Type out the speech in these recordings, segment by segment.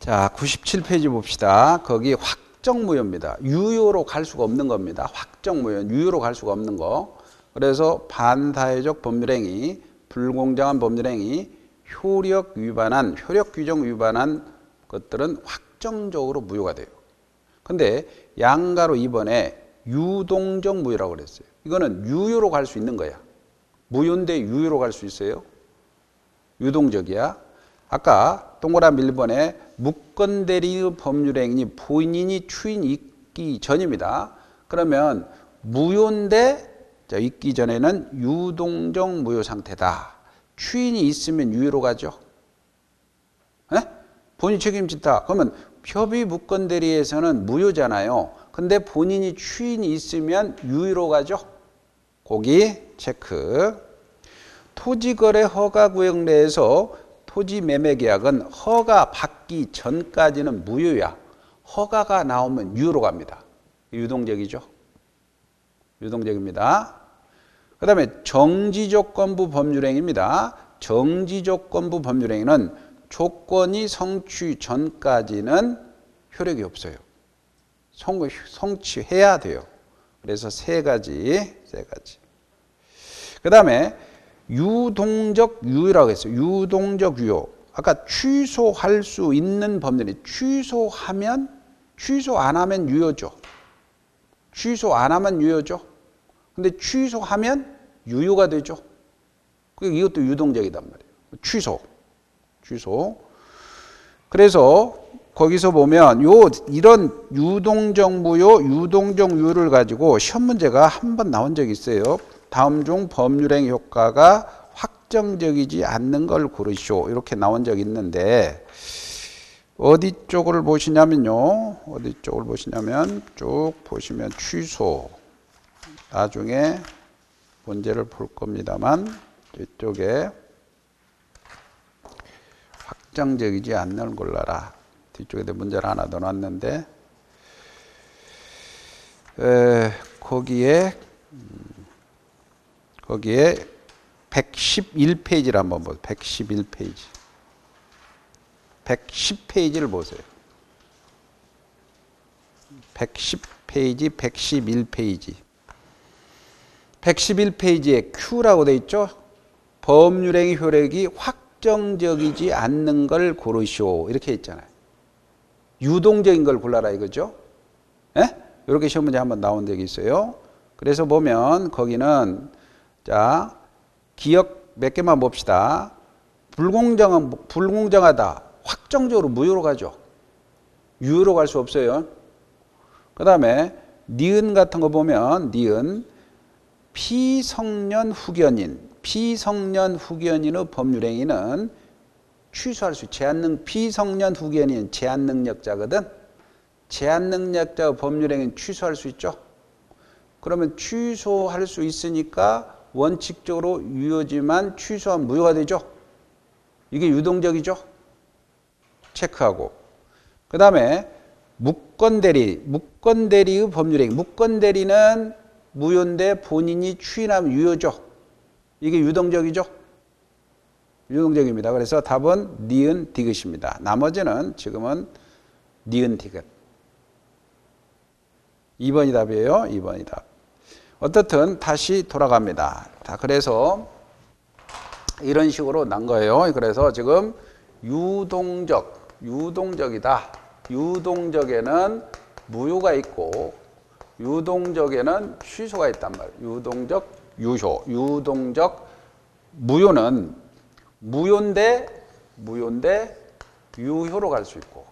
자, 97페이지 봅시다. 거기 확정무효입니다. 유효로 갈 수가 없는 겁니다. 확정무효, 유효로 갈 수가 없는 거. 그래서 반사회적 법률행위, 불공정한 법률행위, 효력 규정 위반한 것들은 확정적으로 무효가 돼요. 근데 양가로 이번에 유동적 무효라고 그랬어요. 이거는 유효로 갈 수 있는 거야. 무효인데 유효로 갈 수 있어요. 유동적이야. 아까 동그라미 1번에 무건대리의 법률행위 본인이 추인 있기 전입니다. 그러면 무효인데 있기 전에는 유동적 무효 상태다. 추인이 있으면 유효로 가죠. 에? 본인 책임진다. 그러면 협의 무건대리에서는 무효잖아요. 근데 본인이 추인이 있으면 유효로 가죠. 거기 체크. 토지거래 허가구역 내에서 토지매매계약은 허가 받기 전까지는 무효야. 허가가 나오면 유효로 갑니다. 유동적이죠. 유동적입니다. 그 다음에 정지조건부 법률행위입니다. 정지조건부 법률행위는 조건이 성취 전까지는 효력이 없어요. 성취해야 돼요. 그래서 세 가지. 그 다음에 유동적 유효라고 했어요. 유동적 유효. 아까 취소할 수 있는 법률이 취소 안 하면 유효죠. 취소 안 하면 유효죠. 근데 취소하면 유효가 되죠. 이것도 유동적이단 말이에요. 취소. 그래서 거기서 보면 이런 유동적 무효, 유동적 유효를 가지고 시험 문제가 한 번 나온 적이 있어요. 다음 중 법률행위 효과가 확정적이지 않는 걸 고르시오. 이렇게 나온 적이 있는데 어디 쪽을 보시냐면요. 쭉 보시면 취소. 나중에 문제를 볼 겁니다만 이쪽에 확정적이지 않는 걸 골라라. 뒤쪽에 문제를 하나 더 놨는데 거기에 111페이지를 한번 보세요. 111페이지. 110페이지를 보세요. 110페이지, 111페이지. 111페이지에 Q라고 되어 있죠? 법률행위 효력이 확정적이지 않는 걸 고르시오. 이렇게 있잖아요. 유동적인 걸 골라라 이거죠? 예? 이렇게 시험 문제 한번 나온 적이 있어요. 그래서 보면 거기는 자, 기억 몇 개만 봅시다. 불공정하다. 확정적으로 무효로 가죠. 유효로 갈 수 없어요. 그 다음에 니은 같은 거 보면 니은 피성년 후견인의 법률행위는 취소할 수 있죠. 피성년 후견인 제한 능력자거든. 제한 능력자 법률행위는 취소할 수 있죠. 그러면 취소할 수 있으니까 원칙적으로 유효지만 취소하면 무효가 되죠. 이게 유동적이죠. 체크하고. 그 다음에 무건대리의 법률행위. 무건대리는 무효인데 본인이 추인하면 유효죠. 이게 유동적이죠. 유동적입니다. 그래서 답은 니은 디귿입니다. 나머지는 지금은 니은 디귿. 2번이 답이에요. 2번이 답. 어떻든 다시 돌아갑니다. 자, 그래서 이런 식으로 난 거예요. 그래서 지금 유동적이다. 유동적에는 무효가 있고 유동적에는 취소가 있단 말이에요. 유동적 무효는 무효인데 유효로 갈 수 있고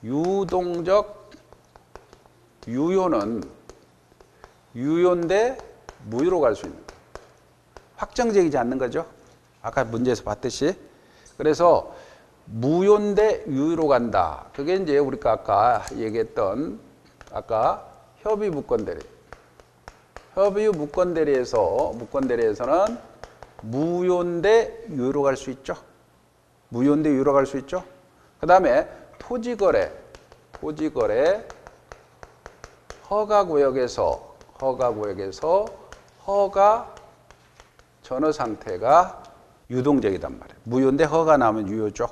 유동적 유효는 유효인데 무효로 갈 수 있는 거예요. 확정적이지 않는 거죠. 아까 문제에서 봤듯이. 그래서 무효인데 유효로 간다. 그게 이제 우리가 아까 얘기했던 협의 무건대리에서는 무효인데 유효로 갈 수 있죠. 그 다음에 토지거래 허가구역에서 허가 전후 상태가 유동적이단 말이에요. 무효인데 허가 나오면 유효죠.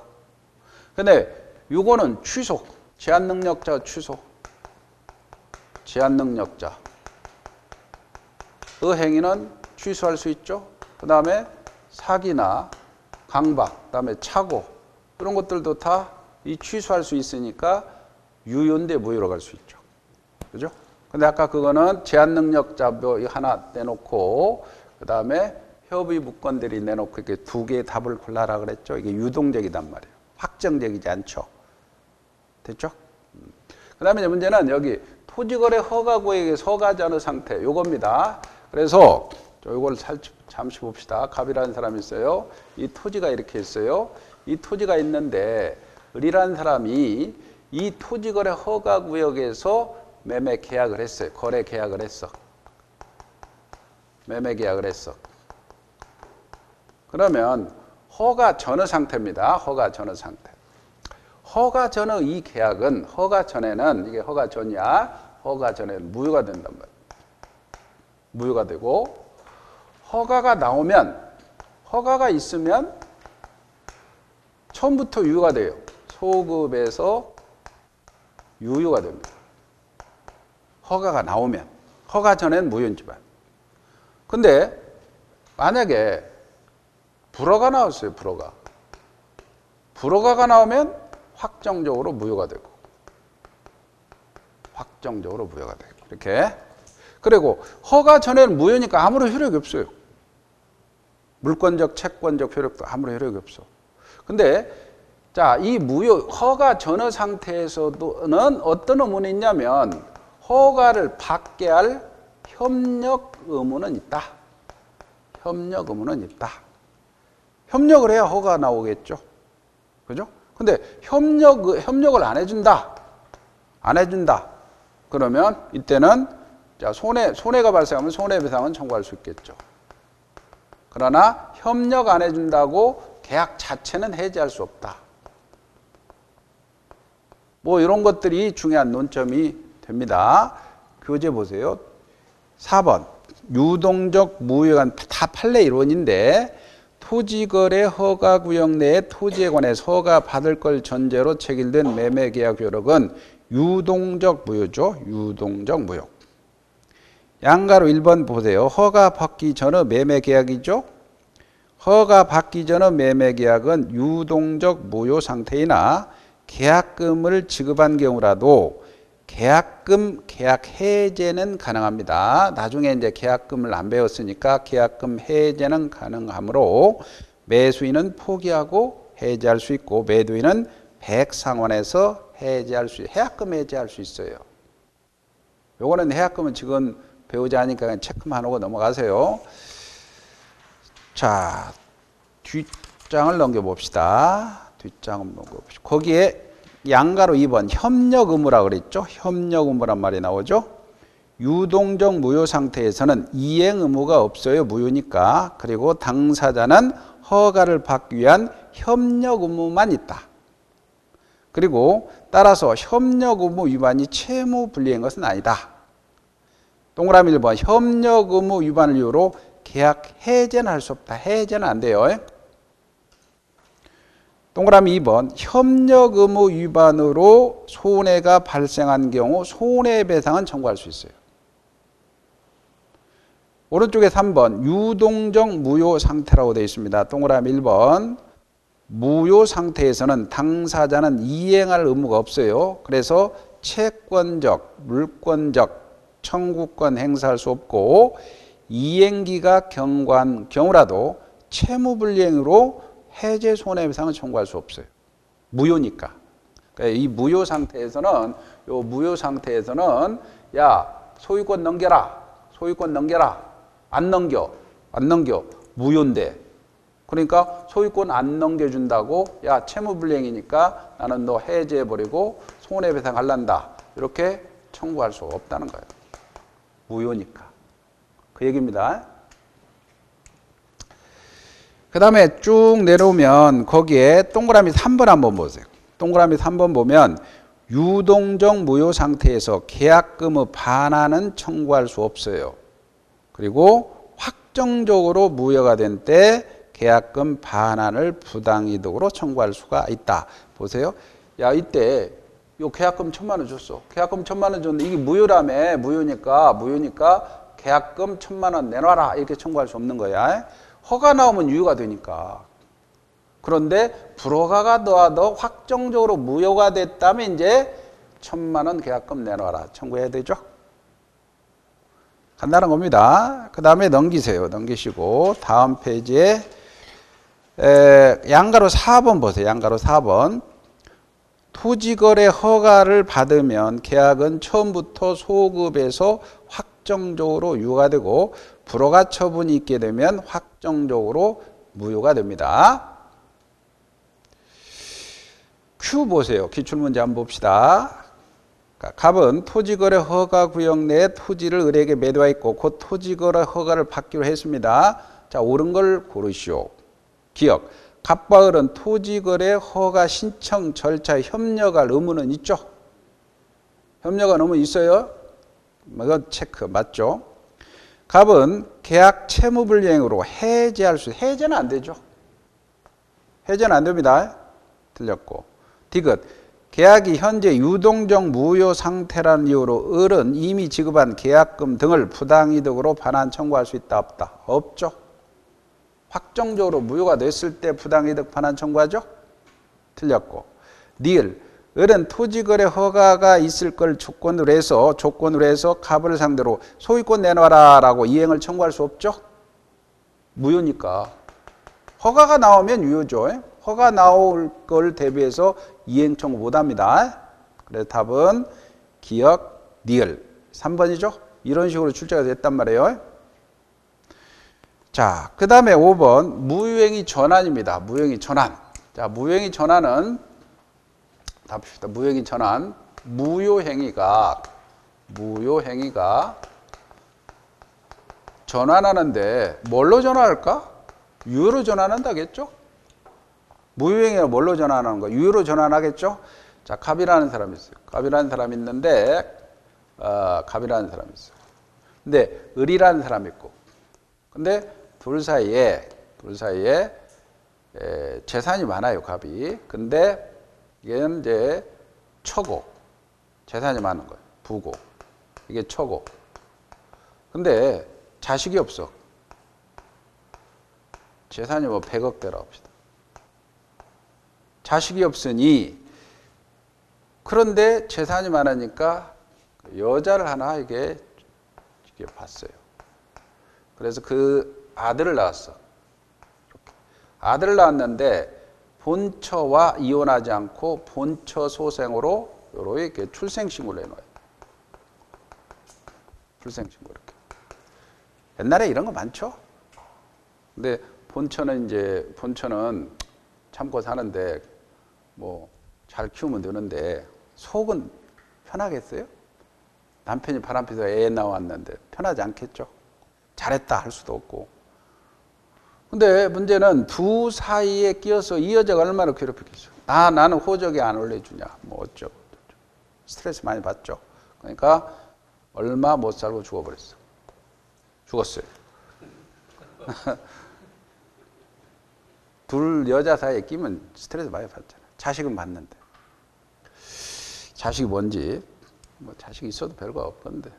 근데 요거는 취소. 제한능력자 취소. 제한능력자. 그 행위는 취소할 수 있죠. 그 다음에 사기나 강박, 그 다음에 착오 이런 것들도 다 이 취소할 수 있으니까 유효인데 무효로 갈 수 있죠. 그죠? 근데 아까 그거는 제한능력자 뭐 하나 내놓고 그 다음에 협의 무건들이 내놓고 이렇게 두 개의 답을 골라라 그랬죠. 이게 유동적이단 말이에요. 확정적이지 않죠. 됐죠? 그 다음에 문제는 여기 토지거래 허가구역의 서가지 않은 상태 요겁니다. 그래서 요걸 잠시 봅시다. 갑이라는 사람이 있어요. 이 토지가 이렇게 있어요. 이 토지가 있는데 을이라는 사람이 이 토지거래 허가구역에서 매매 계약을 했어요. 거래 계약을 했어. 매매 계약을 했어. 그러면 허가 전의 상태입니다. 허가 전의 상태. 허가 전의 이 계약은 허가 전에는 이게 허가 전이야. 허가 전에는 무효가 된단 말이에요. 무효가 되고 허가가 나오면 허가가 있으면 처음부터 유효가 돼요. 소급에서 유효가 됩니다. 허가가 나오면 허가 전에는 무효인지만. 근데 만약에 불허가 나왔어요. 불허가. 불허가가 나오면 확정적으로 무효가 되고 확정적으로 무효가 되고 이렇게. 그리고 허가 전에는 무효니까 아무런 효력이 없어요. 물권적, 채권적 효력도 아무런 효력이 없어. 근데 자, 이 무효 허가 전의 상태에서는 어떤 의무는 있냐면 허가를 받게 할 협력 의무는 있다. 협력 의무는 있다. 협력을 해야 허가가 나오겠죠. 그죠? 근데 협력을 안 해준다. 안 해준다. 그러면 이때는 자, 손해가 발생하면 손해배상은 청구할 수 있겠죠. 그러나 협력 안 해준다고 계약 자체는 해지할 수 없다. 뭐 이런 것들이 중요한 논점이 됩니다. 교재 보세요. 4번. 유동적 무효가 다 판례 이론인데 토지거래 허가구역 내에 토지에 관해서 허가 받을 걸 전제로 체결된 매매계약 효력은 유동적 무효죠. 유동적 무효. 양가로 1번 보세요. 허가 받기 전의 매매계약이죠. 허가 받기 전의 매매계약은 유동적 무효 상태이나 계약금을 지급한 경우라도 계약금 계약 해제는 가능합니다. 나중에 이제 계약금을 안 배웠으니까 계약금 해제는 가능하므로 매수인은 포기하고 해제할 수 있고 매도인은 백상환에서 해제할 수 해약금 해제할 수 있어요. 요거는 해약금은 지금 배우지 않으니까 그냥 체크만 하고 넘어가세요. 자, 뒷장을 넘겨봅시다. 뒷장을 넘겨봅시다. 거기에 양가로 2번 협력 의무라고 그랬죠. 협력 의무란 말이 나오죠. 유동적 무효 상태에서는 이행 의무가 없어요. 무효니까. 그리고 당사자는 허가를 받기 위한 협력 의무만 있다. 그리고 따라서 협력 의무 위반이 채무 불이행인 것은 아니다. 동그라미 1번 협력 의무 위반을 이유로 계약 해제는 할 수 없다. 해제는 안 돼요. 동그라미 2번 협력 의무 위반으로 손해가 발생한 경우 손해배상은 청구할 수 있어요. 오른쪽에 3번 유동적 무효 상태라고 되어 있습니다. 동그라미 1번 무효 상태에서는 당사자는 이행할 의무가 없어요. 그래서 채권적, 물권적 청구권 행사할 수 없고 이행기가 경과한 경우라도 채무불이행으로 해제 손해배상을 청구할 수 없어요. 무효니까. 그러니까 이 무효 상태에서는 야 소유권 넘겨라. 소유권 넘겨라. 안 넘겨. 무효인데. 그러니까 소유권 안 넘겨준다고 야 채무불이행이니까 나는 너 해제해버리고 손해배상 할란다. 이렇게 청구할 수 없다는 거예요. 무효니까. 그 얘기입니다. 그 다음에 쭉 내려오면 거기에 동그라미 3번 한번 보세요. 동그라미 3번 보면 유동적 무효 상태에서 계약금의 반환은 청구할 수 없어요. 그리고 확정적으로 무효가 된 때 계약금 반환을 부당이득으로 청구할 수가 있다. 보세요. 야, 이때 요 계약금 1,000만 원 줬어. 계약금 1,000만 원 줬는데 이게 무효라며. 무효니까 계약금 1,000만 원 내놔라. 이렇게 청구할 수 없는 거야. 허가 나오면 유효가 되니까. 그런데 불허가가 나와도 확정적으로 무효가 됐다면 이제 1,000만 원 계약금 내놔라. 청구해야 되죠. 간단한 겁니다. 그 다음에 넘기세요. 넘기시고 다음 페이지에 양가로 4번 보세요. 양가로 4번. 토지거래 허가를 받으면 계약은 처음부터 소급에서 확정적으로 유효가 되고 불허가 처분이 있게 되면 확정적으로 무효가 됩니다. Q 보세요. 기출문제 한번 봅시다. 갑은 토지거래 허가구역 내에 토지를 을에게 매도하였고 곧 토지거래 허가를 받기로 했습니다. 자, 옳은 걸 고르시오. 기억. 갑과 을은 토지거래 허가 신청 절차에 협력할 의무는 있죠? 협력할 의무 있어요? 이거 체크 맞죠? 갑은 계약 채무불이행으로 해제할 수, 해제는 안 되죠. 해제는 안 됩니다. 틀렸고. 디귿. 계약이 현재 유동적 무효 상태라는 이유로 을은 이미 지급한 계약금 등을 부당이득으로 반환 청구할 수 있다 없다? 없죠. 확정적으로 무효가 됐을 때 부당이득 반환 청구하죠? 틀렸고. 니을. 을은 토지거래 허가가 있을 걸 조건으로 해서 갑을 상대로 소유권 내놔라 라고 이행을 청구할 수 없죠? 무효니까. 허가가 나오면 유효죠. 허가 나올 걸 대비해서 이행 청구 못합니다. 그래서 답은 기역, 니을 3번이죠. 이런 식으로 출제가 됐단 말이에요. 자, 그 다음에 5번 무효행위 전환입니다. 무효행위 전환. 자, 무효행위 전환은 답시다. 무효행위 전환. 무효행위가 전환하는데 뭘로 전환할까? 유효로 전환한다겠죠? 무효행위가 뭘로 전환하는 거? 유효로 전환하겠죠? 자, 갑이라는 사람이 있어요. 갑이라는 사람이 있는데, 갑이라는 사람이 있어요. 근데 을이라는 사람이 있고, 근데 둘 사이에 재산이 많아요, 갑이. 근데 이게 이제 처고, 재산이 많은 거예요. 부고, 이게 처고. 근데 자식이 없어. 재산이 뭐 100억대라 합시다. 자식이 없으니, 그런데 재산이 많으니까 여자를 하나 이게 봤어요. 그래서 그 아들을 낳았어. 아들을 낳았는데 본처와 이혼하지 않고 본처 소생으로 이렇게 출생신고를 해놔요. 출생신고 이렇게. 옛날에 이런 거 많죠? 근데 본처는 참고 사는데 뭐 잘 키우면 되는데 속은 편하겠어요? 남편이 바람피서 애 낳았는데 편하지 않겠죠? 잘했다 할 수도 없고. 근데 문제는 두 사이에 끼어서 이 여자가 얼마나 괴롭혔겠어요? 나는 호적에 안 올려주냐? 뭐 어쩌고. 스트레스 많이 받죠? 그러니까 얼마 못 살고 죽어버렸어. 죽었어요. 둘 여자 사이에 끼면 스트레스 많이 받잖아요. 자식은 받는데. 자식이 뭔지, 뭐 자식이 있어도 별거 없던데.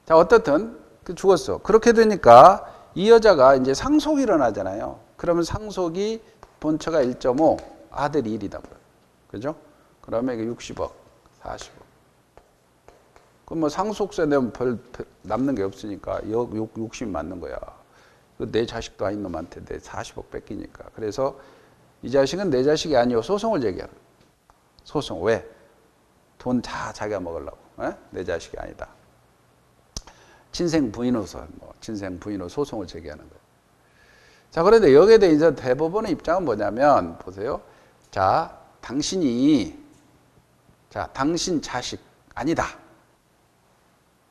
자, 어떻든 죽었어. 그렇게 되니까 이 여자가 이제 상속이 일어나잖아요. 그러면 상속이 본처가 1.5, 아들이 1이다. 그죠? 그러면 이게 60억, 40억. 그럼 뭐 상속세 내면 별 남는 게 없으니까 60이 맞는 거야. 내 자식도 아닌 놈한테 내 40억 뺏기니까. 그래서 이 자식은 내 자식이 아니고 소송을 제기하는 거야. 소송. 왜? 돈 다 자기가 먹으려고. 에? 내 자식이 아니다. 친생 부인으로서 소송을 제기하는 거예요. 자, 그런데 여기에 대해서 대법원의 입장은 뭐냐면, 보세요. 자, 당신 자식 아니다.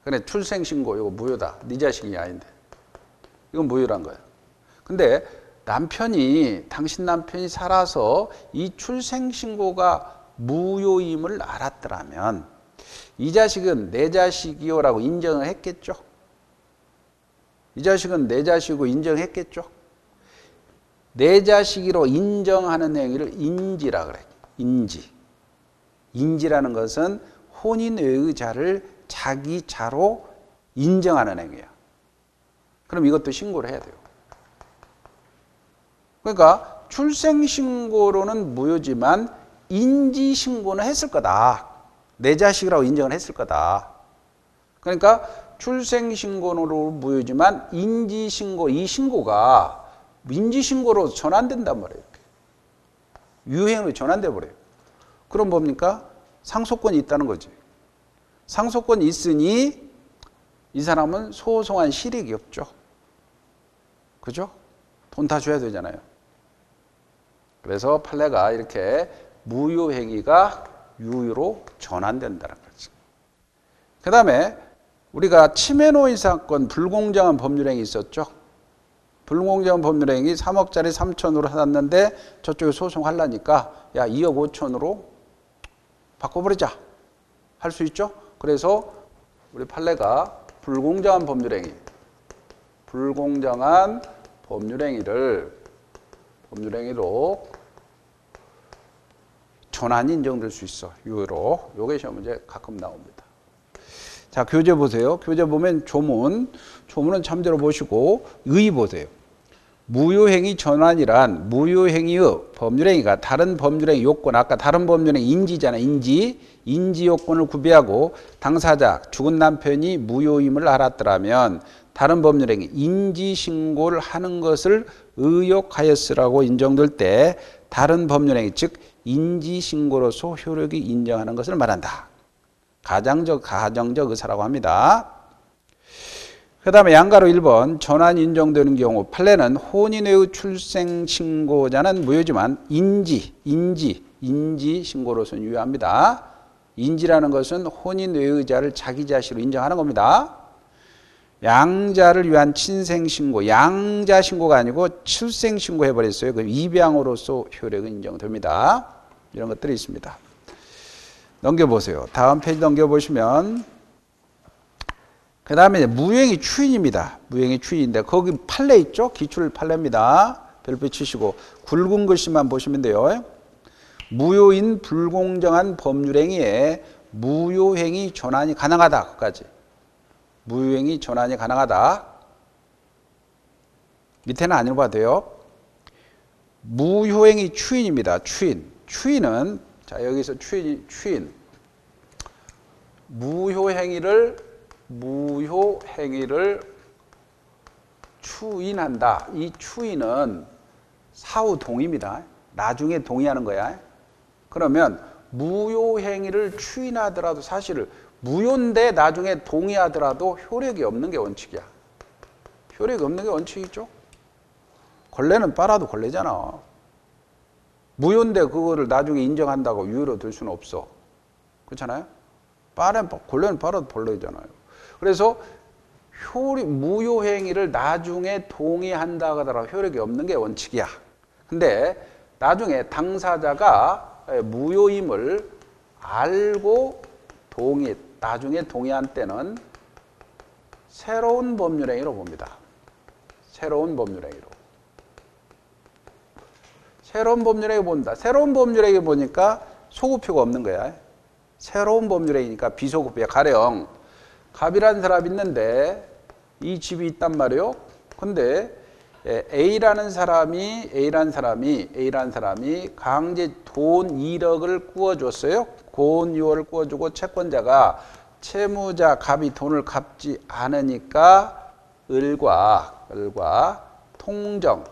그래, 출생신고, 이거 무효다. 네 자식이 아닌데. 이건 무효란 거예요. 근데 당신 남편이 살아서 이 출생신고가 무효임을 알았더라면 이 자식은 내 자식이요라고 인정을 했겠죠. 이 자식은 내 자식이고 인정했겠죠. 내 자식으로 인정하는 행위를 인지라 그래. 인지. 인지라는 것은 혼인외의자를 자기 자로 인정하는 행위야. 그럼 이것도 신고를 해야 돼요. 그러니까 출생신고로는 무효지만 인지신고는 했을 거다. 내 자식이라고 인정을 했을 거다. 그러니까 출생신고로 무효지만 인지신고, 이 신고가 인지신고로 전환된단 말이에요. 유효행위로 전환돼 버려요. 그럼 뭡니까? 상속권이 있다는 거지. 상속권이 있으니 이 사람은 소송한 실익이 없죠. 그죠? 돈 다 줘야 되잖아요. 그래서 판례가 이렇게 무효행위가 유효로 전환된다는 거지. 그 다음에 우리가 치매노인 사건 불공정한 법률행위 있었죠. 불공정한 법률행위 3억짜리 3천으로 해놨는데 저쪽에 소송하려니까 야 2억 5천으로 바꿔버리자 할 수 있죠. 그래서 우리 판례가 불공정한 법률행위, 불공정한 법률행위로 전환이 인정될 수 있어. 유효로. 요게 시험 문제 가끔 나옵니다. 자, 교재 보세요. 교재 보면 조문은 참조로 보시고 의 보세요. 무효행위 전환이란 무효행위의 법률행위가 다른 법률행위 요건, 아까 다른 법률행위 인지잖아. 인지 요건을 구비하고 당사자, 죽은 남편이 무효임을 알았더라면 다른 법률행위 인지신고를 하는 것을 의욕하였으라고 인정될 때 다른 법률행위, 즉 인지신고로서 효력이 인정하는 것을 말한다. 가정적 의사라고 합니다. 그 다음에 양가로 1번 전환이 인정되는 경우 판례는 혼인외의 출생신고자는 무효지만 인지신고로서는 유효합니다. 인지라는 것은 혼인외의자를 자기 자식으로 인정하는 겁니다. 양자를 위한 친생신고, 양자신고가 아니고 출생신고 해버렸어요. 그럼 입양으로서 효력이 인정됩니다. 이런 것들이 있습니다. 넘겨보세요. 다음 페이지 넘겨보시면 그 다음에 무효행위 추인입니다. 무효행위 추인인데 거기 판례 있죠? 기출 판례입니다. 별표 치시고 굵은 글씨만 보시면 돼요. 무효인 불공정한 법률행위에 무효행위 전환이 가능하다. 끝까지. 무효행위 전환이 가능하다. 밑에는 안 읽어봐도 돼요. 무효행위 추인입니다. 추인은 자 여기서 추인 무효행위를 추인한다. 이 추인은 사후 동의입니다. 나중에 동의하는 거야. 그러면 무효행위를 추인하더라도 사실은 무효인데 나중에 동의하더라도 효력이 없는 게 원칙이야. 효력이 없는 게 원칙이죠. 걸레는 빨아도 걸레잖아. 무효인데 그거를 나중에 인정한다고 유효로 들 수는 없어. 그렇잖아요? 걸레는 빨아도 벌레잖아요. 그래서 무효행위를 나중에 동의한다 하더라도 효력이 없는 게 원칙이야. 근데 나중에 당사자가 무효임을 알고 나중에 동의한 때는 새로운 법률행위로 봅니다. 새로운 법률행위로. 새로운 법률행위 본다. 새로운 법률행위 보니까 소급표가 없는 거야. 새로운 법률행위니까 비소급표야. 가령 갑이라는 사람이 있는데 이 집이 있단 말이에요. 근데 A라는 사람이 강제 돈 1억을 꾸어줬어요. 돈 2억을 꾸어주고 채권자가 채무자 갑이 돈을 갚지 않으니까 을과 통정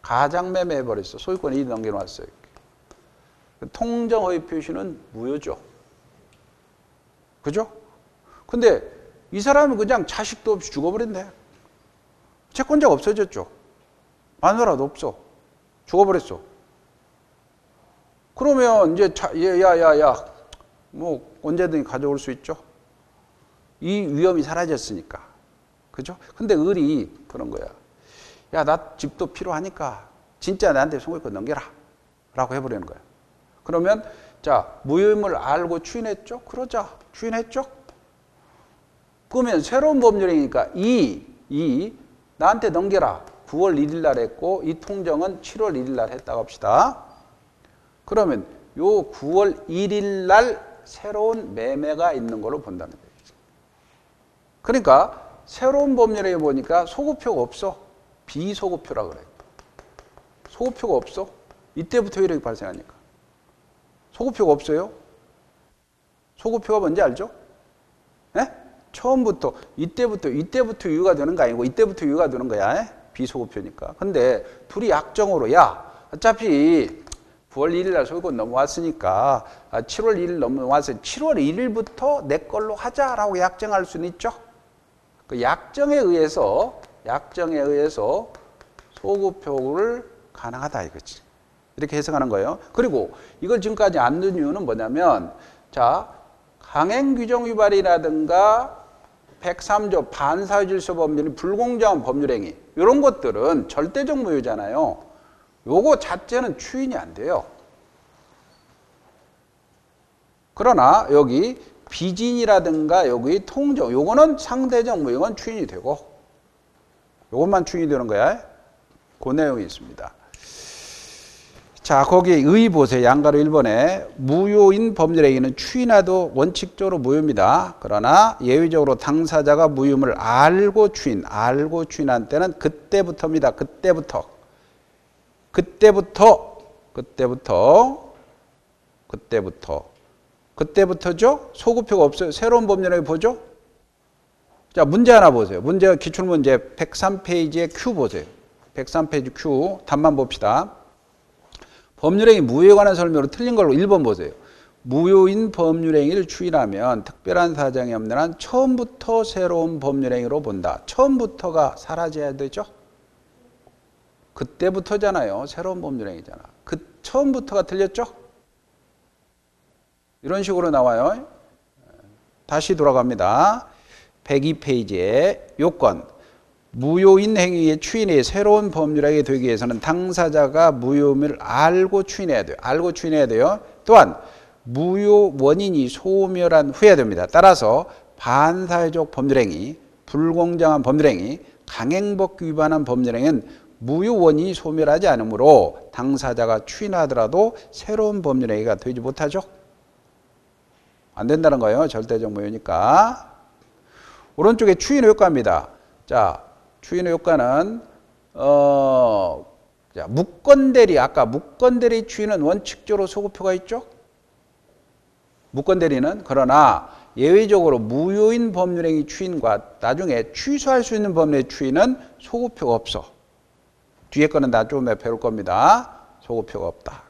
가장매매 해버렸어. 소유권 이익 넘겨놨어요. 통정허위 표시는 무효죠. 그죠? 근데 이 사람은 그냥 자식도 없이 죽어버린대. 채권자가 없어졌죠. 마누라도 없어. 죽어버렸어. 그러면 이제 뭐 언제든지 가져올 수 있죠. 이 위험이 사라졌으니까. 그죠? 근데 을이 그런 거야. 야, 나 집도 필요하니까 진짜 나한테 소유권 넘겨라. 라고 해버리는 거야. 그러면 자, 무효임을 알고 추인했죠? 그러자. 추인했죠? 그러면 새로운 법률이니까 나한테 넘겨라. 9월 1일 날 했고 이 통정은 7월 1일 날 했다고 합시다. 그러면 요 9월 1일 날 새로운 매매가 있는 걸로 본다는 거예요. 그러니까 새로운 법률에 보니까 소급표가 없어. 비소급표라 그래요. 소급표가 없어. 이때부터 효력이 발생하니까. 소급표가 없어요. 소급표가 뭔지 알죠? 네? 처음부터 이때부터 유효가 되는 거 아니고 이때부터 유효가 되는 거야. 비소급표니까. 근데 둘이 약정으로 야 어차피 9월 1일 날 소유권 넘어왔으니까 7월 1일 넘어왔으니 7월 1일부터 내 걸로 하자라고 약정할 수는 있죠. 그 약정에 의해서 소급표를 가능하다 이거지. 이렇게 해석하는 거예요. 그리고 이걸 지금까지 안 넣은 이유는 뭐냐면 자 강행규정 위반이라든가 103조 반사회질서 법률이 불공정한 법률행위 이런 것들은 절대적 무효잖아요. 요거 자체는 추인이 안 돼요. 그러나 여기 비진이라든가 여기 통정 요거는 상대적 무효는 추인이 되고 요것만 추인이 되는 거야. 그 내용이 있습니다. 자, 거기 의 보세요. 양가로 1번에 무효인 법률행위는 추인하도 원칙적으로 무효입니다. 그러나 예외적으로 당사자가 무효임을 알고 추인한 때는 그때부터입니다. 그때부터죠. 소급표가 없어요. 새로운 법률행위 보죠. 자, 문제 하나 보세요. 문제 기출문제 103페이지에 Q 보세요. 103페이지 Q 답만 봅시다. 법률행위 무효에 관한 설명으로 틀린 걸로 1번 보세요. 무효인 법률행위를 추인하면 특별한 사정이 없는 한 처음부터 새로운 법률행위로 본다. 처음부터가 사라져야 되죠. 그때부터잖아요. 새로운 법률행위잖아. 그 처음부터가 틀렸죠. 이런 식으로 나와요. 다시 돌아갑니다. 102페이지에 요건. 무효인 행위의 추인이 새로운 법률행위 되기 위해서는 당사자가 무효임을 알고 추인해야 돼요. 또한 무효 원인이 소멸한 후에 됩니다. 따라서 반사회적 법률행위, 불공정한 법률행위, 강행법 위반한 법률행위는 무효 원인이 소멸하지 않으므로 당사자가 추인하더라도 새로운 법률행위가 되지 못하죠. 안 된다는 거예요. 절대적 무효니까. 오른쪽에 추인 효과입니다. 자, 추인 효과는 무건대리 아까 무건대리 추인은 원칙적으로 소급표가 있죠. 무건대리는 그러나 예외적으로 무효인 법률행위 추인과 나중에 취소할 수 있는 법률의 추인은 소급표가 없어. 뒤에 거는 나중에 배울 겁니다. 소급표가 없다.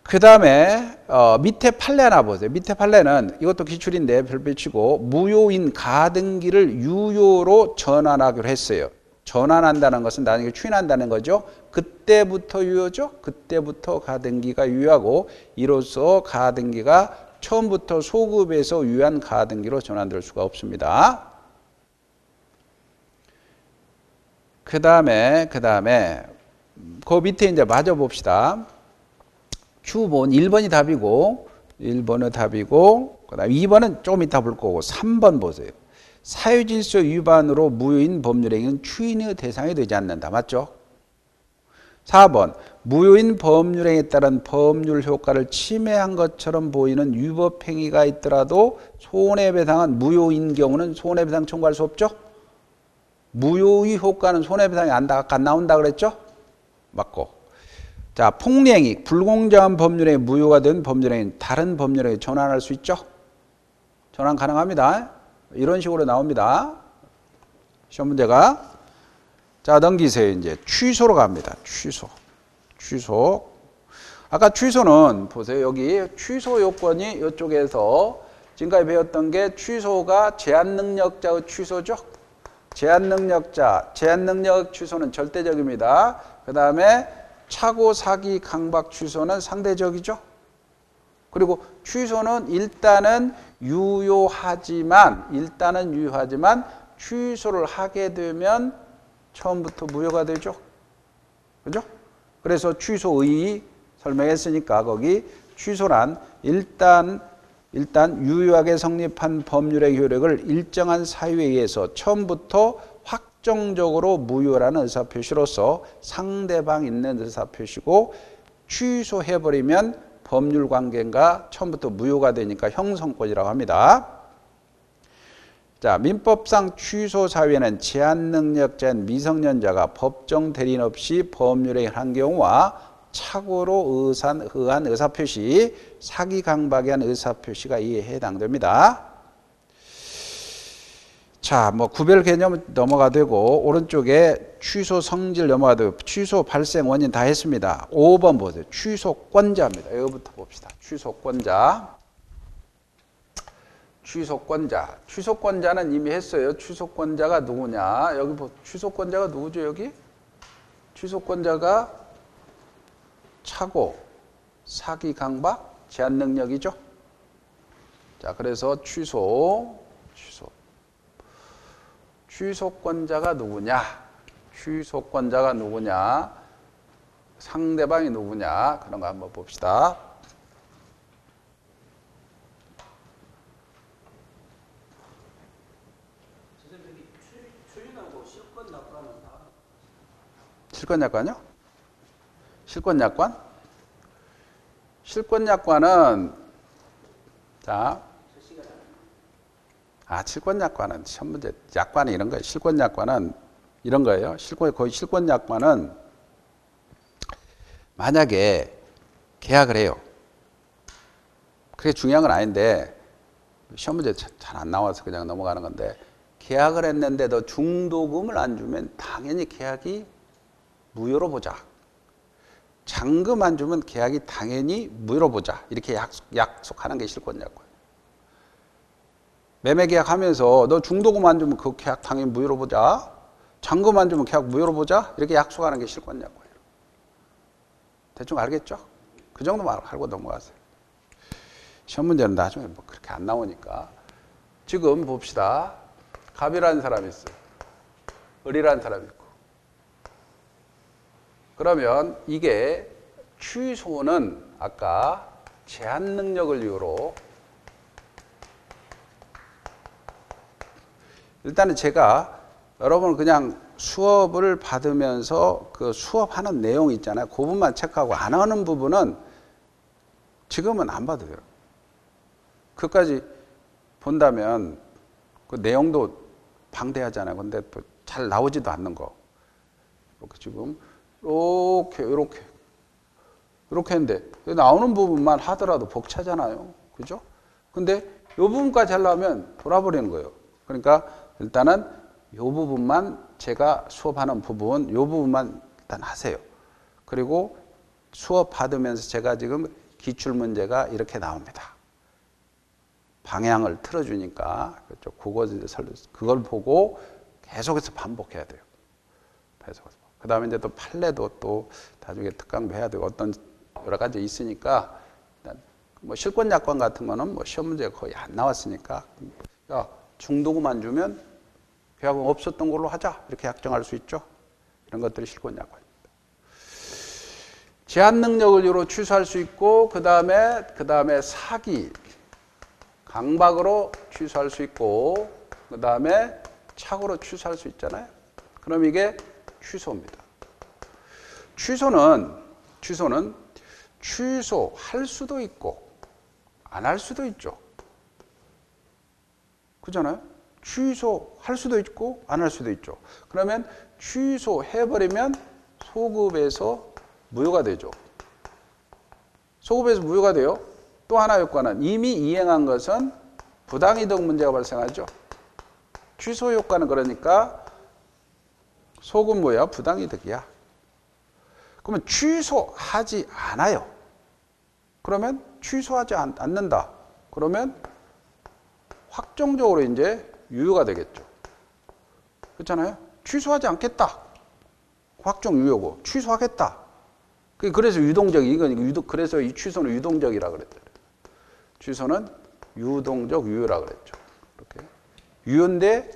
그 다음에 밑에 판례 하나 보세요. 밑에 판례는 이것도 기출인데 별표 치고 무효인 가등기를 유효로 전환하기로 했어요. 전환한다는 것은 나중에 추인한다는 거죠. 그때부터 유효죠. 그때부터 가등기가 유효하고 이로써 가등기가 처음부터 소급에서 유효한 가등기로 전환될 수가 없습니다. 그 다음에 그 밑에 이제 맞아 봅시다. Q번 1번이 답이고 1번은 답이고 그다음 2번은 조금 이따 볼 거고 3번 보세요. 사유질서 위반으로 무효인 법률행위는 추인의 대상이 되지 않는다. 맞죠? 4번 무효인 법률행위에 따른 법률 효과를 침해한 것처럼 보이는 위법행위가 있더라도 손해배상은 무효인 경우는 손해배상 청구할 수 없죠? 무효의 효과는 손해배상이 안 나온다 그랬죠? 맞고. 자, 폭리행위, 불공정한 법률행위 무효가 된 법률행위 다른 법률행위 전환할 수 있죠? 전환 가능합니다. 이런 식으로 나옵니다. 시험 문제가. 자, 넘기세요. 이제 취소로 갑니다. 취소. 아까 취소는 보세요. 여기 취소 요건이 이쪽에서 지금까지 배웠던 게 취소가 제한능력자의 취소죠. 제한능력 취소는 절대적입니다. 그 다음에 착오, 사기, 강박 취소는 상대적이죠. 그리고 취소는 일단은 유효하지만 취소를 하게 되면 처음부터 무효가 되죠. 그죠? 그래서 취소의 설명했으니까 거기 취소란 일단 유효하게 성립한 법률의 효력을 일정한 사유에 의해서 처음부터 확 확정적으로 무효라는 의사표시로서 상대방 있는 의사표시고 취소해버리면 법률관계가 처음부터 무효가 되니까 형성권이라고 합니다. 자, 민법상 취소 사유에는 제한능력자인 미성년자가 법정 대리인 없이 법률행위를 한 경우와 착오로 의한 의사표시, 사기 강박에 한 의사표시가 이에 해당됩니다. 자, 뭐 구별 개념 넘어가 되고 오른쪽에 취소 성질 넘어가 되고 취소 발생 원인 다 했습니다. 5번 보세요. 취소권자입니다. 여기부터 봅시다. 취소권자. 취소권자. 취소권자는 이미 했어요. 취소권자가 누구냐? 여기 취소권자가 누구죠? 여기? 취소권자가 착오, 사기 강박, 제한 능력이죠. 자, 그래서 취소권자가 누구냐? 취소권자가 누구냐? 상대방이 누구냐? 그런 거 한번 봅시다. 실권약관요? 실권약관? 실권약관은 자, 실권약관은 시험 문제 약관이 이런 거예요. 실권약관은 이런 거예요. 거의 실권약관은 만약에 계약을 해요. 그게 중요한 건 아닌데 시험 문제 잘 안 나와서 그냥 넘어가는 건데 계약을 했는데 너 중도금을 안 주면 당연히 계약이 무효로 보자. 잔금 안 주면 계약이 당연히 무효로 보자. 이렇게 약속하는 게 실권약관. 매매 계약하면서 너 중도금 안 주면 그 계약 당연히 무효로 보자. 잔금 안 주면 계약 무효로 보자. 이렇게 약속하는 게 실권약관이에요. 대충 알겠죠? 그 정도만 알고 넘어가세요. 시험 문제는 나중에 뭐 그렇게 안 나오니까. 지금 봅시다. 갑이라는 사람이 있어요. 을이라는 사람이 있고. 그러면 이게 취소는 아까 제한 능력을 이유로 일단은 제가 여러분 그냥 수업을 받으면서 그 수업하는 내용 있잖아요. 그 부분만 체크하고 안 하는 부분은 지금은 안 봐도 돼요. 그까지 본다면 그 내용도 방대하잖아요. 근데 또 잘 나오지도 않는 거. 이렇게 지금 이렇게 했는데 나오는 부분만 하더라도 벅차잖아요. 그죠? 근데 이 부분까지 하려면 돌아버리는 거예요. 그러니까 일단은 이 부분만 제가 수업하는 부분, 이 부분만 일단 하세요. 그리고 수업 받으면서 제가 지금 기출문제가 이렇게 나옵니다. 방향을 틀어주니까 그걸 보고 계속해서 반복해야 돼요. 계속해서. 그 다음에 이제 또 판례도 또 나중에 특강도 해야 되고 어떤 여러 가지 있으니까 뭐 실권약관 같은 거는 뭐 시험 문제가 거의 안 나왔으니까 야, 중도금만 주면 계약은 없었던 걸로 하자 이렇게 약정할 수 있죠. 이런 것들이 실권약관입니다. 제한 능력을 이유로 취소할 수 있고 그 다음에 사기 강박으로 취소할 수 있고 그 다음에 착오로 취소할 수 있잖아요. 그럼 이게 취소입니다. 취소는 취소할 수도 있고 안 할 수도 있죠. 그잖아요. 취소할 수도 있고 안 할 수도 있죠. 그러면 취소해버리면 소급에서 무효가 되죠. 소급에서 무효가 돼요. 또 하나 효과는 이미 이행한 것은 부당이득 문제가 발생하죠. 취소 효과는 그러니까 소급 뭐야? 부당이득이야. 그러면 취소하지 않아요. 그러면 취소하지 않는다. 그러면 확정적으로 이제 유효가 되겠죠. 그렇잖아요. 취소하지 않겠다. 확정 유효고 취소하겠다. 그래서 그래서 이 취소는 유동적이라 그랬죠. 취소는 유동적 유효라 그랬죠. 이렇게 유효인데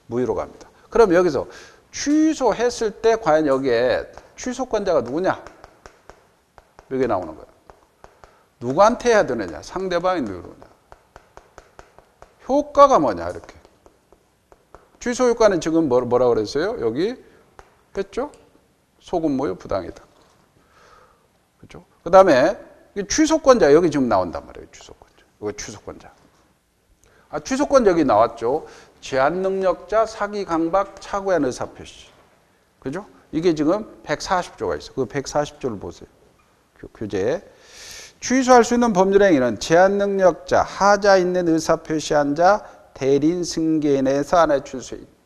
무효로 갑니다. 그럼 여기서 취소했을 때 과연 여기에 취소권자가 누구냐? 이게 나오는 거예요. 누구한테 해야 되느냐? 상대방이 누구냐? 효과가 뭐냐? 이렇게 취소 효과는 지금 뭐라 그랬어요? 여기 했죠? 소급모여 부당이다. 그렇죠? 그 다음에 취소권자 여기 지금 나온단 말이에요. 취소권자. 이거 취소권자. 취소권 여기 나왔죠. 제한 능력자, 사기 강박, 착오한 의사표시. 그죠? 이게 지금 140조가 있어. 그 140조를 보세요. 교재에. 취소할 수 있는 법률행위는 제한 능력자, 하자 있는 의사표시한 자, 대리인, 승계인에서 안에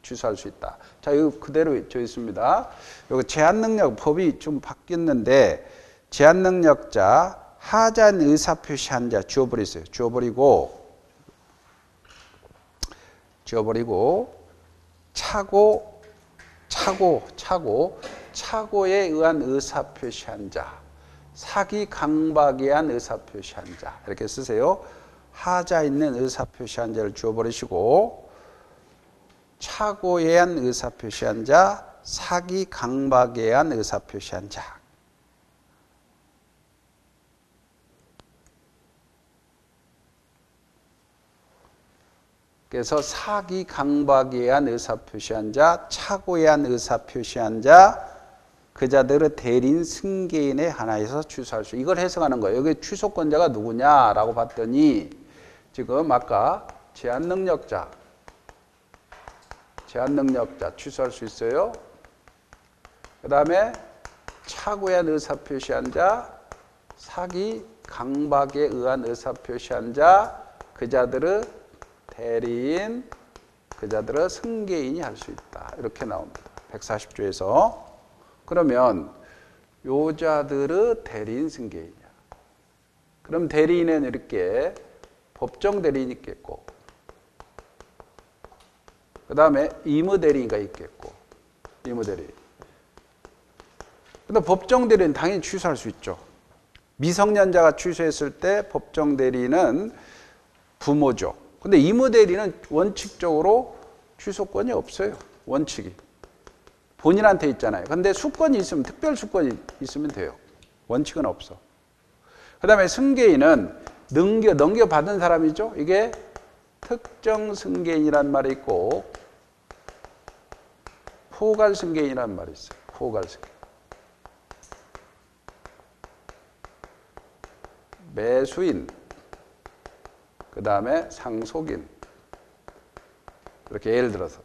취소할 수 있다. 자, 이거 그대로 져 있습니다. 여기 제한 능력 법이 좀 바뀌었는데 제한 능력자, 하자 있는 의사표시한 자 지워버리세요. 지워버리고 착오에 의한 의사표시한 자, 사기 강박에 의한 의사표시한 자 이렇게 쓰세요. 하자 있는 의사표시한 자를 지워버리시고 착오에 의한 의사표시한 자, 사기 강박에 의한 의사표시한 자. 그래서 사기 강박에 의한 의사표시한 자, 착오에 의한 의사표시한 자, 그 자들의 대리인 승계인에 하나에서 취소할 수. 이걸 해석하는 거예요. 여기 취소권자가 누구냐라고 봤더니 지금 아까 제한 능력자 취소할 수 있어요. 그 다음에 착오에 의한 의사표시한 자, 사기 강박에 의한 의사표시한 자, 그 자들의 대리인, 그 자들의 승계인이 할 수 있다. 이렇게 나옵니다. 140조에서. 그러면 요자들의 대리인, 승계인이야. 그럼 대리인은 이렇게 법정 대리인이 있겠고, 그 다음에 임의 대리인가 있겠고, 임의 대리인. 근데 법정 대리인 당연히 취소할 수 있죠. 미성년자가 취소했을 때 법정 대리인은 부모죠. 근데 임의 대리는 원칙적으로 취소권이 없어요. 원칙이. 본인한테 있잖아요. 근데 수권이 있으면, 특별 수권이 있으면 돼요. 원칙은 없어. 그 다음에 승계인은 넘겨받은 사람이죠. 이게 특정 승계인이란 말이 있고, 포괄 승계인이란 말이 있어요. 포괄 승계인. 매수인, 그 다음에 상속인. 이렇게 예를 들어서.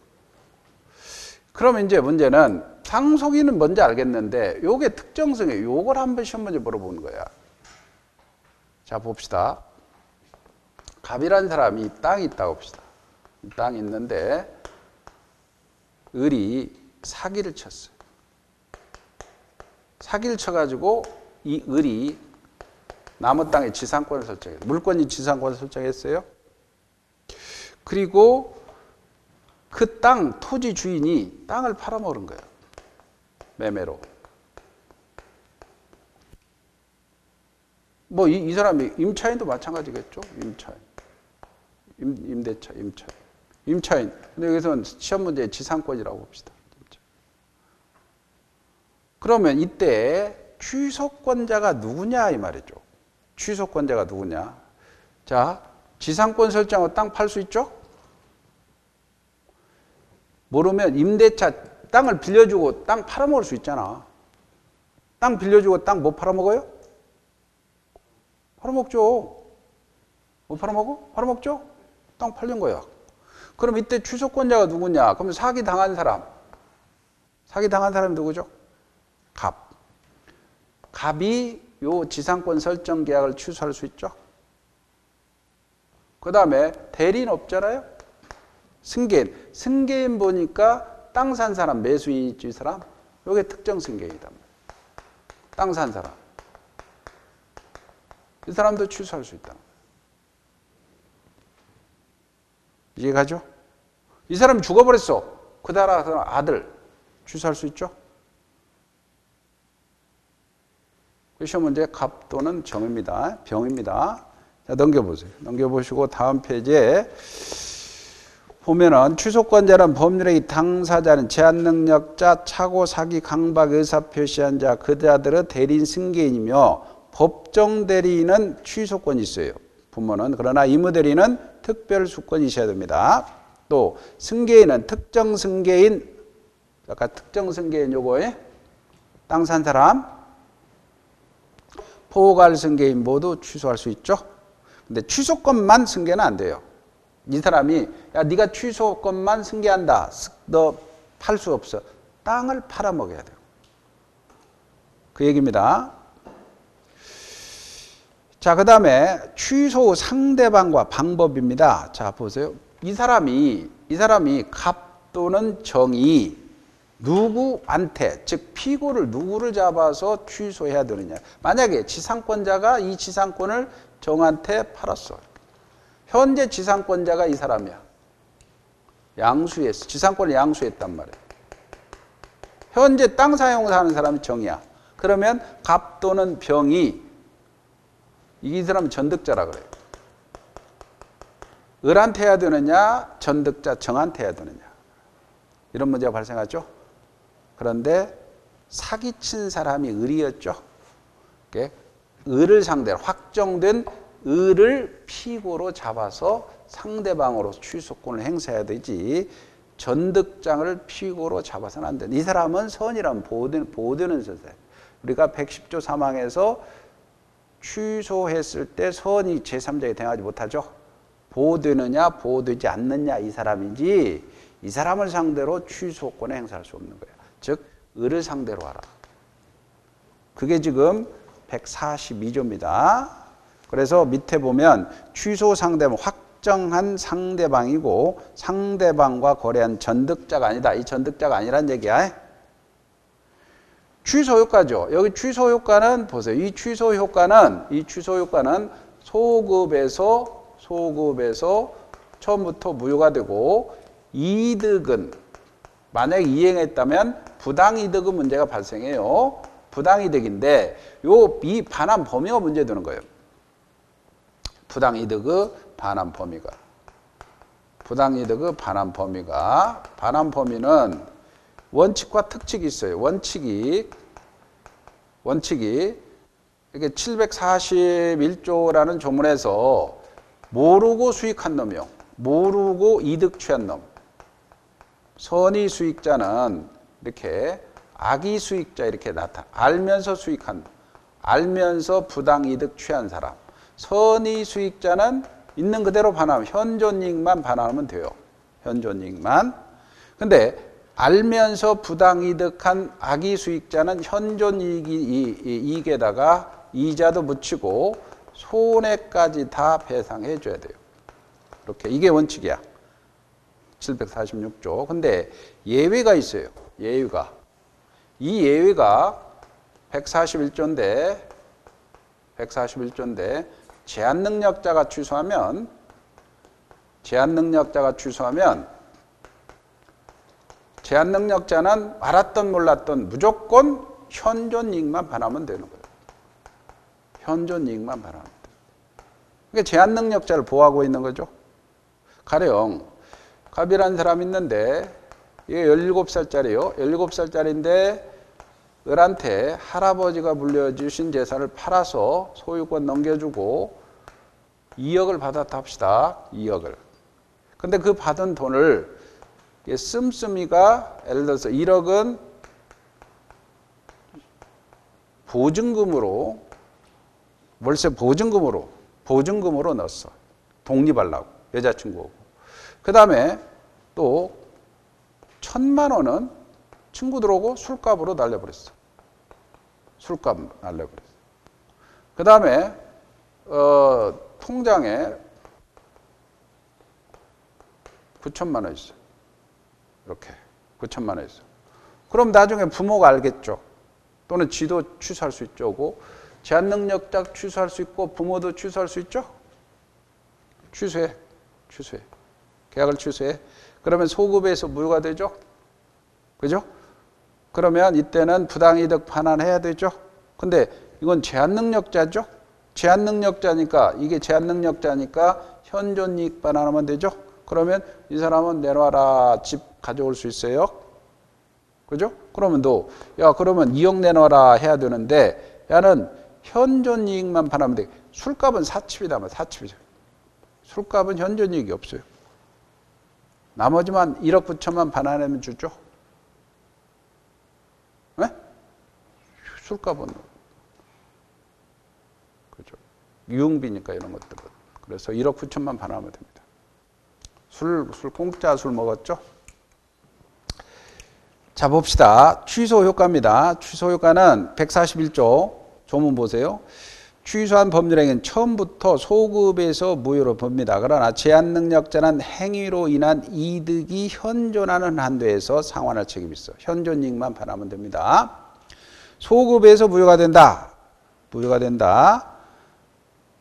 그럼 이제 문제는 상속인은 뭔지 알겠는데 요게 특정성이에요. 요걸 한번 시험 문제 물어보는 거야. 자, 봅시다. 갑이라는 사람이 땅이 있다고 봅시다. 땅이 있는데 을이 사기를 쳤어요. 사기를 쳐가지고 이 을이 남의 땅에 지상권을 설정했어요. 물권이 지상권을 설정했어요. 그리고 그 땅, 토지 주인이 땅을 팔아먹은 거예요. 매매로. 뭐, 이 사람이, 임차인도 마찬가지겠죠? 임차인. 임대차, 임차인. 임차인. 근데 여기서는 시험 문제에 지상권이라고 봅시다. 그러면 이때 취소권자가 누구냐, 이 말이죠. 취소권자가 누구냐. 자, 지상권 설정하고 땅 팔 수 있죠? 모르면 임대차, 땅을 빌려주고 땅 팔아먹을 수 있잖아. 땅 빌려주고 땅 못 팔아먹어요? 팔아먹죠. 못 팔아먹어? 팔아먹죠? 땅 팔린 거야. 그럼 이때 취소권자가 누구냐? 그럼 사기 당한 사람. 사기 당한 사람이 누구죠? 갑. 갑이 요 지상권 설정 계약을 취소할 수 있죠? 그 다음에 대리인 없잖아요? 승계인. 승계인 보니까 땅 산 사람, 매수인 이 사람. 요게 특정 승계인이다. 땅 산 사람. 이 사람도 취소할 수 있다. 이해가죠? 이 사람이 죽어버렸어. 그 따라서 아들 취소할 수 있죠? 시험 문제 갑 또는 정입니다. 병입니다. 자, 넘겨보세요. 넘겨보시고 다음 페이지에 보면은 취소권자는 법률행위 당사자는 제한능력자, 착오, 사기, 강박, 의사표시한 자, 그 자들의 대리인 승계인이며 법정 대리인은 취소권이 있어요. 부모는. 그러나 임의 대리인은 특별 수권이 있어야 됩니다. 또 승계인은 특정 승계인, 아까 특정 승계인 요거에 땅 산 사람, 포괄 승계인 모두 취소할 수 있죠. 근데 취소권만 승계는 안 돼요. 이 사람이 야 네가 취소권만 승계한다. 너 팔 수 없어. 땅을 팔아먹어야 돼요. 그 얘기입니다. 자, 그 다음에 취소 상대방과 방법입니다. 자, 보세요. 이 사람이 갑 또는 정이 누구한테, 즉 피고를 누구를 잡아서 취소해야 되느냐. 만약에 지상권자가 이 지상권을 정한테 팔았어. 현재 지상권자가 이 사람이야. 양수했어. 지상권을 양수했단 말이야. 현재 땅 사용을 하는 사람이 정이야. 그러면 갑 또는 병이, 이 사람은 전득자라 그래요. 을한테 해야 되느냐, 전득자 정한테 해야 되느냐. 이런 문제가 발생하죠. 그런데 사기친 사람이 을이었죠. 을을 상대로 확정된 을을 피고로 잡아서 상대방으로 취소권을 행사해야 되지, 전득장을 피고로 잡아서는 안 된다. 이 사람은 선이란 보호되는 선세. 우리가 110조 3항에서 취소했을 때 선이 제3자에게 대응하지 못하죠. 보호되느냐 보호되지 않느냐 이 사람이지, 이 사람을 상대로 취소권을 행사할 수 없는 거예요. 즉 을을 상대로 하라. 그게 지금 142조입니다. 그래서 밑에 보면 취소 상대는 확정한 상대방이고 상대방과 거래한 전득자가 아니다. 이 전득자가 아니란 얘기야. 취소 효과죠. 여기 취소 효과는 보세요. 이 취소 효과는 소급에서 처음부터 무효가 되고, 이득은 만약에 이행했다면 부당이득은 문제가 발생해요. 부당이득인데 이 반환 범위가 문제되는 거예요. 부당이득의 반환 범위는 원칙과 특칙이 있어요. 원칙이 이게 741조라는 조문에서 모르고 수익한 놈이요. 모르고 이득 취한 놈. 선의 수익자는 이렇게, 악의 수익자 이렇게 알면서 수익한, 알면서 부당이득 취한 사람. 선의 수익자는 있는 그대로 반환하면, 현존이익만 반환하면 돼요. 현존이익만. 근데 알면서 부당이득한 악의 수익자는 현존이익에다가 이자도 묻히고 손해까지 다 배상해 줘야 돼요. 이렇게, 이게 원칙이야. 746조. 근데 예외가 있어요. 예외가. 이 예외가 141조인데 제한 능력자가 취소하면 제한 능력자는 알았던 몰랐던 무조건 현존이익만 반환하면 되는 거예요. 현존이익만 반환하면 돼요. 그러니까 제한 능력자를 보호하고 있는 거죠. 가령 갑이라는 사람이 있는데 이게 17살짜리요. 17살짜리인데 을한테 할아버지가 물려주신 재산을 팔아서 소유권 넘겨주고 2억을 받았다 합시다. 2억을. 근데 그 받은 돈을 씀씀이가 예를 들어서 1억은 보증금으로, 월세 보증금으로 넣었어. 독립하려고. 여자친구하고. 그 다음에 또 1,000만 원은 친구들하고 술값으로 날려버렸어. 그 다음에 통장에 9천만 원 있어. 이렇게 9천만 원 있어. 그럼 나중에 부모가 알겠죠. 또는 지도 취소할 수 있죠. 제한능력자 취소할 수 있고 부모도 취소할 수 있죠. 취소해. 계약을 취소해. 그러면 소급에서 무효가 되죠. 그죠? 그러면 이때는 부당이득 반환해야 되죠. 근데 이건 제한능력자죠. 제한능력자니까 현존이익 반환하면 되죠. 그러면 이 사람은 내놔라, 집 가져올 수 있어요. 그죠? 그러면 그러면 2억 내놔라 해야 되는데, 야는 현존이익만 반환하면 돼. 술값은 사칩이다. 술값은 현존이익이 없어요. 나머지만 1억 9천만 반환하면 주죠. 네? 술값은 그죠. 유흥비니까 이런 것들은. 그래서 1억 9천만 반환하면 됩니다. 술 공짜 술 먹었죠? 자, 봅시다. 취소 효과입니다. 취소 효과는 141조 조문 보세요. 취소한 법률행위는 처음부터 소급에서 무효로 봅니다. 그러나 제한 능력자는 행위로 인한 이득이 현존하는 한도에서 상환할 책임이 있어. 현존 이익만 반환하면 됩니다. 소급에서 무효가 된다. 무효가 된다.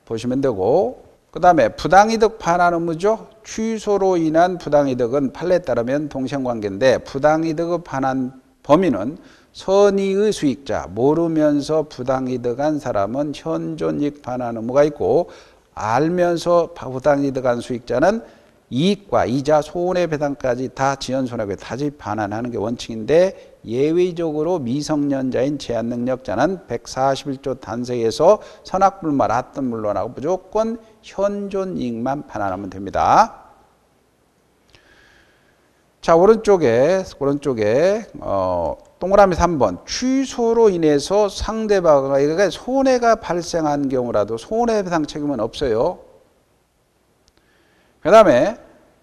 보시면 되고, 그 다음에 부당이득 반환 의무죠. 취소로 인한 부당이득은 판례에 따르면 동생관계인데 부당이득의 반환 범위는 선의의 수익자, 모르면서 부당이득한 사람은 현존이익 반환 의무가 있고 알면서 부당이득한 수익자는 이익과 이자, 손해배상까지 다 지연손해배 다시 반환하는 게 원칙인데 예외적으로 미성년자인 제한능력자는 141조 단서에서 선악불말, 합등물론하고 무조건 현존이익만 반환하면 됩니다. 자, 오른쪽에 동그라미 3번 취소로 인해서 상대방에게 손해가 발생한 경우라도 손해배상 책임은 없어요. 그 다음에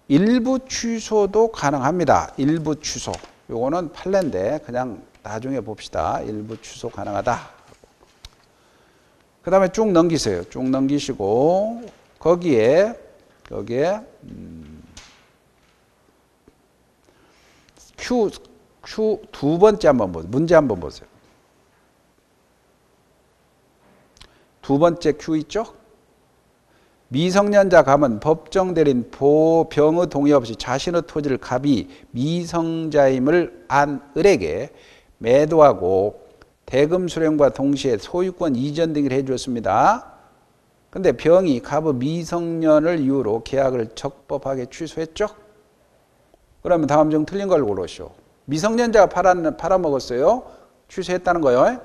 일부 취소도 가능합니다. 일부 취소. 요거는 판례인데 그냥 나중에 봅시다. 일부 취소 가능하다. 그 다음에 쭉 넘기세요. 쭉 넘기시고 거기에 Q 두 번째 한번 보세요. 문제 한번 보세요. 두 번째 Q 있죠? 미성년자 감은 법정 대리인 보병의 동의 없이 자신의 토지를 갑이 미성자임을 안 을에게 매도하고 대금 수령과 동시에 소유권 이전 등을 해주었습니다. 근데 병이 갑의 미성년을 이유로 계약을 적법하게 취소했죠? 그러면 다음 중 틀린 걸 고르시오. 미성년자가 팔아먹었어요. 취소했다는 거예요.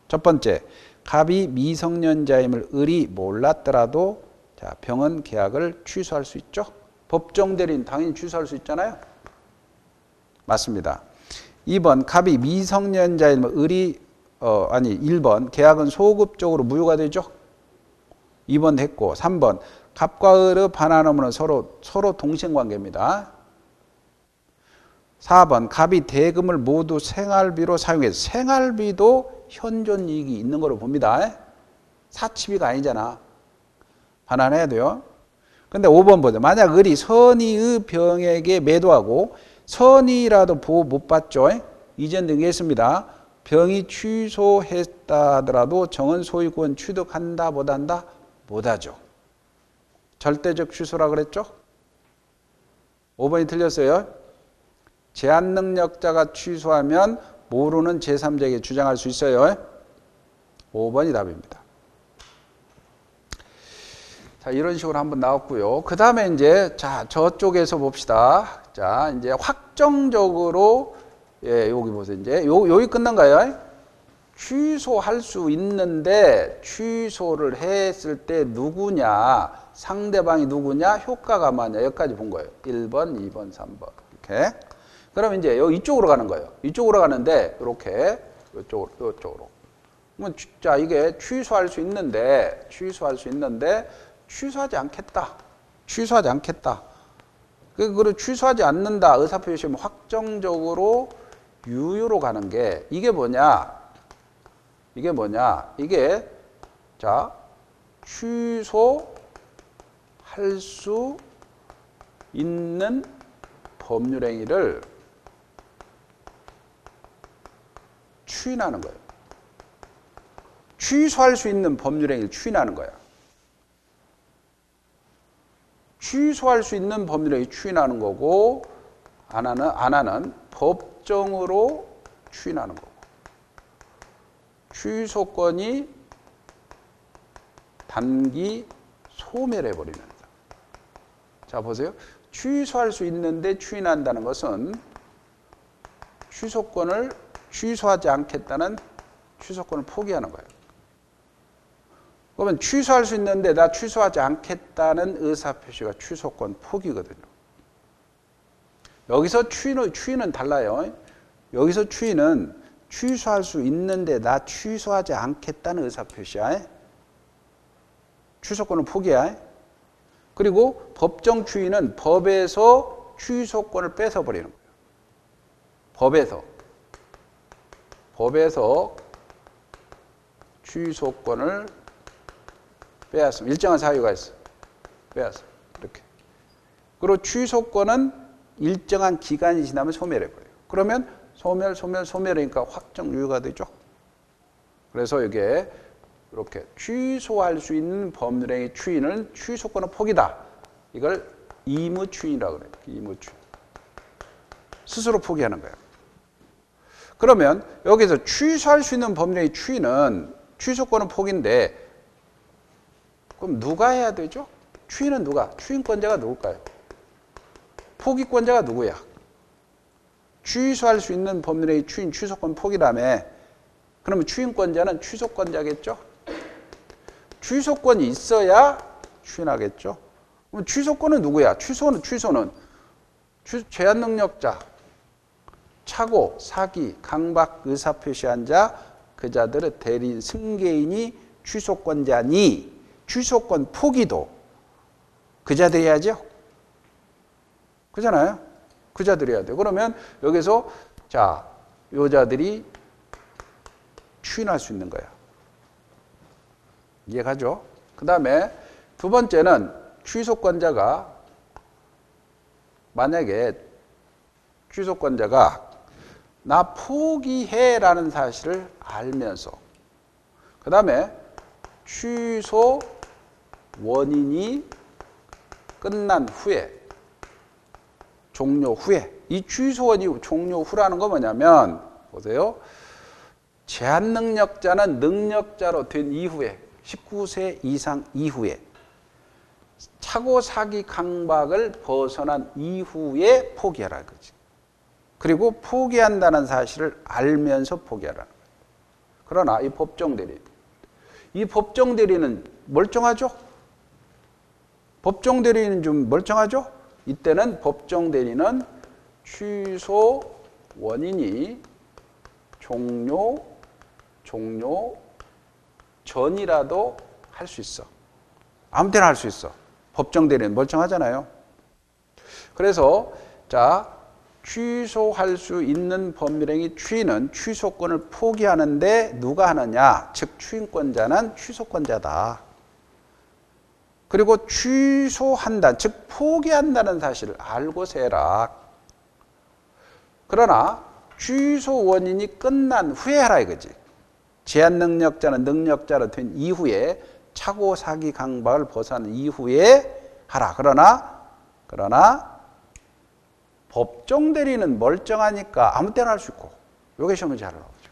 첫 번째, 갑이 미성년자임을 을이 몰랐더라도 자, 병은 계약을 취소할 수 있죠. 법정 대리인 당연히 취소할 수 있잖아요. 맞습니다. 2번, 갑이 미성년자임을 을이 1번, 계약은 소급적으로 무효가 되죠. 2번 됐고, 3번, 갑과 을의 반환 의무는 서로 동생관계입니다. 4번, 갑이 대금을 모두 생활비로 사용해서 생활비도 현존 이익이 있는 거로 봅니다. 사치비가 아니잖아. 반환해야 돼요. 근데 5번 보죠. 만약 을이 선의의 병에게 매도하고 선의라도 보호 못 받죠. 이전 등기 했습니다. 병이 취소했다 하더라도 정은 소유권 취득한다 못한다? 못하죠. 절대적 취소라 그랬죠? 5번이 틀렸어요. 제한 능력자가 취소하면 모르는 제3자에게 주장할 수 있어요. 5번이 답입니다. 자, 이런 식으로 한번 나왔고요. 그 다음에 이제, 자, 저쪽에서 봅시다. 자, 이제 확정적으로, 예, 여기 보세요. 이제, 여기 끝난가요? 취소할 수 있는데, 취소를 했을 때 누구냐, 상대방이 누구냐, 효과가 뭐냐, 여기까지 본 거예요. 1번, 2번, 3번. 이렇게. 그럼 이제, 이쪽으로 가는 거예요. 이쪽으로 가는데, 이렇게, 이쪽으로. 자, 이게 취소할 수 있는데, 취소하지 않겠다. 그걸 취소하지 않는다. 의사표시면 확정적으로 유효로 가는 게 이게 뭐냐? 이게 자, 취소할 수 있는 법률행위를 추인하는 거예요. 취소할 수 있는 법률행위를 추인하는 거야. 취소할 수 있는 법률행위 추인하는 거고 안 하는 법정으로 추인하는 거고 취소권이 단기 소멸해버리는 거다. 자, 보세요. 취소할 수 있는데 추인한다는 것은 취소권을 취소하지 않겠다는 취소권을 포기하는 거예요. 그러면 취소할 수 있는데 나 취소하지 않겠다는 의사표시가 취소권 포기거든요. 여기서 추인은 달라요. 여기서 추인은 취소할 수 있는데 나 취소하지 않겠다는 의사표시야. 취소권은 포기야. 그리고 법정 추인은 법에서 취소권을 뺏어버리는 거예요. 법에서 취소권을 빼앗음. 일정한 사유가 있어. 빼앗음. 이렇게. 그리고 취소권은 일정한 기간이 지나면 소멸해버려요. 그러면 소멸이니까 확정 유효가 되죠. 그래서 이게 이렇게 취소할 수 있는 법률행위 추인은 취소권은 포기다. 이걸 의무추인이라고 그래요. 의무추인. 스스로 포기하는 거예요. 그러면 여기서 취소할 수 있는 법률행위 추인은 취소권은 포기인데 그럼 누가 해야 되죠? 추인은 누가? 추인권자가 누굴까요? 포기권자가 누구야? 취소할 수 있는 법률행위 추인 취소권 포기라며. 그러면 추인권자는 취소권자겠죠? 취소권이 있어야 추인하겠죠? 그럼 취소권은 누구야? 취소는 제한 능력자, 착오, 사기, 강박, 의사표시한 자, 그 자들의 대리인, 승계인이 취소권자니 취소권 포기도 그 자들이 해야죠? 그잖아요? 그 자들이 해야 돼요. 그러면 여기서 자, 요 자들이 추인할 수 있는 거야. 이해가죠? 그 다음에 두 번째는 취소권자가 만약에 취소권자가 나 포기해라는 사실을 알면서 그 다음에 취소 원인이 끝난 후에 종료 후에 이 취소원이 종료 후라는 건 뭐냐면 보세요. 제한 능력자는 능력자로 된 이후에 19세 이상 이후에 착오 사기 강박을 벗어난 이후에 포기하라 그지. 그리고 포기한다는 사실을 알면서 포기하라는 거예요. 그러나 이 법정 대리는 멀쩡하죠? 법정 대리는 좀 멀쩡하죠? 이때는 법정 대리는 취소 원인이 종료 전이라도 할 수 있어. 아무 때나 할 수 있어. 법정 대리는 멀쩡하잖아요. 그래서 자, 취소할 수 있는 법률행위 추인은 취소권을 포기하는데 누가 하느냐? 즉 추인권자는 취소권자다. 그리고 취소한다, 즉 포기한다는 사실을 알고서 해라. 그러나 취소 원인이 끝난 후에 하라 이거지. 제한 능력자는 능력자로 된 이후에 착오 사기 강박을 벗어난 이후에 하라. 그러나 법정 대리는 멀쩡하니까 아무 때나 할 수 있고 요게 시험은 잘 나오죠.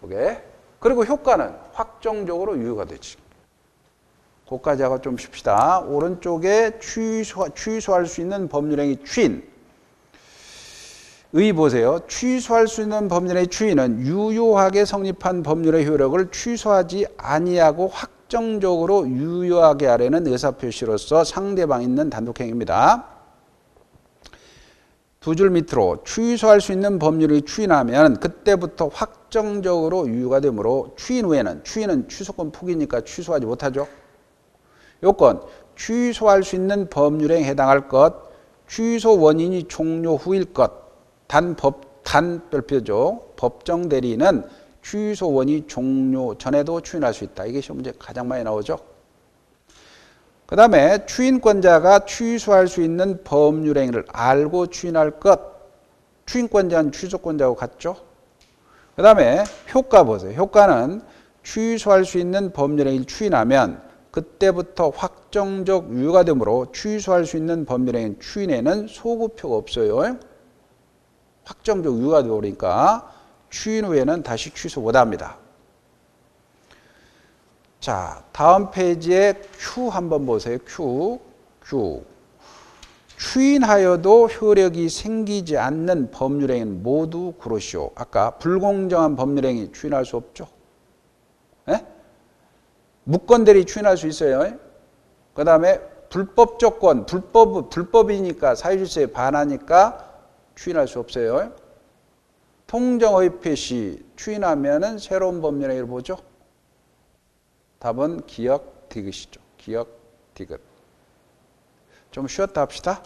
요게. 그리고 효과는 확정적으로 유효가 되지. 그까지 하고 좀 쉽시다. 오른쪽에 취소할 수 있는 법률행위 추인. 의 보세요. 취소할 수 있는 법률의 추인은 유효하게 성립한 법률의 효력을 취소하지 아니하고 확정적으로 유효하게 하려는 의사표시로서 상대방 있는 단독행위입니다. 두 줄 밑으로 취소할 수 있는 법률을 추인하면 그때부터 확정적으로 유효가 되므로 추인 후에는 추인은 취소권 포기니까 취소하지 못하죠. 요건 취소할 수 있는 법률에 해당할 것, 취소 원인이 종료 후일 것, 단 별표죠. 법정 대리는 취소 원이 종료 전에도 추인할 수 있다. 이게 시험 문제 가장 많이 나오죠. 그 다음에 추인권자가 취소할 수 있는 법률행위를 알고 추인할 것. 추인권자는 취소권자하고 같죠. 그 다음에 효과 보세요. 효과는 취소할 수 있는 법률행위를 추인하면 그때부터 확정적 유효가 되므로 취소할 수 있는 법률행위 추인에는 소급표가 없어요. 확정적 유효가 되어버리니까 추인 후에는 다시 취소 못합니다. 자, 다음 페이지에 Q 한번 보세요. Q. 추인하여도 효력이 생기지 않는 법률행위는 모두 그렇시오. 아까 불공정한 법률행위 추인할 수 없죠. 예? 무건대리 추인할 수 있어요. 그 다음에 불법 조건, 불법이니까 사유질서에 반하니까 추인할 수 없어요. 통정허위표 시 추인하면은 새로운 법률행위를 보죠. 답은 기역 디귿이죠. 기역 디귿. 좀 쉬었다 합시다.